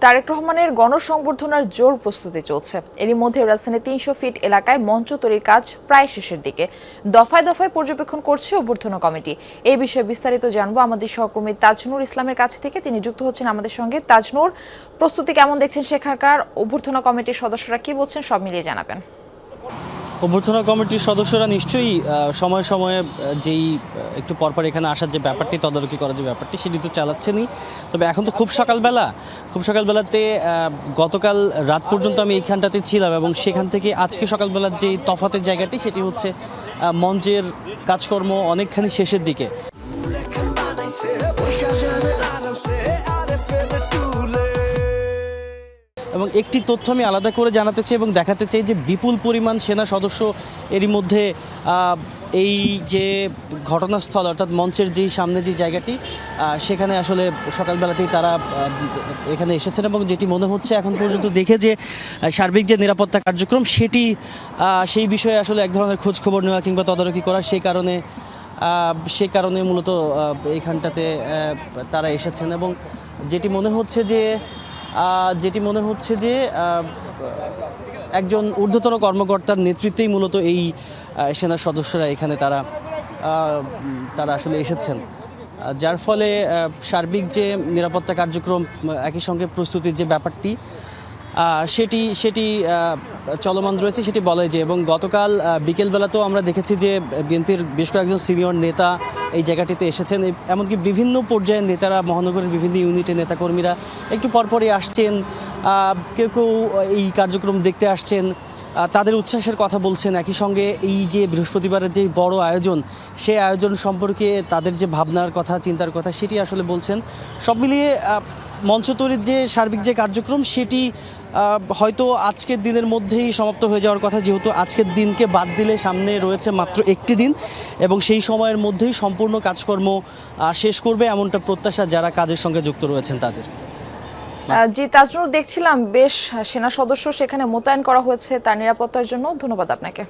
তারেক রহমানের গণসংবর্ধনার জোর প্রস্তুতি চলছে। এরই মধ্যে রাজধানীর ৩০০ ফিট এলাকায় মঞ্চ তৈরির কাজ প্রায় শেষের দিকে। দফায় দফায় পর্যবেক্ষণ করছে অভ্যর্থনা কমিটি। এই বিষয়ে বিস্তারিত জানবো আমাদের সহকর্মী তাজনুর ইসলামের কাছ থেকে। তিনি যুক্ত হচ্ছেন আমাদের সঙ্গে। তাজনুর, প্রস্তুতি কেমন দেখছেন সেখানকার? অভ্যর্থনা কমিটির সদস্যরা কি বলছেন, সব মিলিয়ে জানাবেন। অভ্যর্থনা কমিটির সদস্যরা নিশ্চয়ই সময়ে সময়ে যেই একটু পরপর এখানে আসার যে ব্যাপারটি, তদারকি করার যে ব্যাপারটি, সেটি তো চালাচ্ছেনই। তবে এখন তো খুব সকালবেলাতে গতকাল রাত পর্যন্ত আমি এইখানটাতে ছিলাম এবং সেখান থেকে আজকে সকালবেলার যে তফাতের জায়গাটি, সেটি হচ্ছে মঞ্চের কাজকর্ম অনেকখানি শেষের দিকে। এবং একটি তথ্য আমি আলাদা করে জানাতে চাই এবং দেখাতে চাই যে বিপুল পরিমাণ সেনা সদস্য এরই মধ্যে এই যে ঘটনাস্থল অর্থাৎ মঞ্চের যেই সামনে যে জায়গাটি, সেখানে আসলে সকালবেলাতেই তারা এখানে এসেছেন এবং যেটি মনে হচ্ছে এখন পর্যন্ত দেখে যে সার্বিক যে নিরাপত্তা কার্যক্রম সেটি সেই বিষয়ে আসলে এক ধরনের খোঁজ খবর নেওয়া কিংবা তদারকি করা, সেই কারণে মূলত এইখানটাতে তারা এসেছেন এবং যেটি মনে হচ্ছে যে একজন ঊর্ধ্বতন কর্মকর্তার নেতৃত্বেই মূলত এই সেনা সদস্যরা এখানে তারা আসলে এসেছেন, যার ফলে সার্বিক যে নিরাপত্তা কার্যক্রম একই সঙ্গে প্রস্তুতির যে ব্যাপারটি সেটি চলমান রয়েছে, সেটি বলাই যায়। এবং গতকাল বিকেলবেলাতেও আমরা দেখেছি যে বিএনপির বেশ কয়েকজন সিনিয়র নেতা এই জায়গাটিতে এসেছেন। এমনকি বিভিন্ন পর্যায়ের নেতারা, মহানগরের বিভিন্ন ইউনিটের নেতাকর্মীরা একটু পরপরই আসছেন, কেউ এই কার্যক্রম দেখতে আসছেন, তাদের উচ্ছ্বাসের কথা বলছেন। একই সঙ্গে এই যে বৃহস্পতিবারের যে বড় আয়োজন, সেই আয়োজন সম্পর্কে তাদের যে ভাবনার কথা, চিন্তার কথা, সেটি আসলে বলছেন। সব মিলিয়ে মঞ্চ তৈরির যে সার্বিক যে কার্যক্রম, সেটি হয়তো আজকের দিনের মধ্যেই সমাপ্ত হয়ে যাওয়ার কথা, যেহেতু আজকের দিনকে বাদ দিলে সামনে রয়েছে মাত্র একটি দিন এবং সেই সময়ের মধ্যেই সম্পূর্ণ কাজকর্ম শেষ করবে এমনটা প্রত্যাশা যারা কাজের সঙ্গে যুক্ত রয়েছেন তাদের। জি তাজনুর, দেখছিলাম বেশ সেনা সদস্য সেখানে মোতায়েন করা হয়েছে তার নিরাপত্তার জন্য। ধন্যবাদ আপনাকে।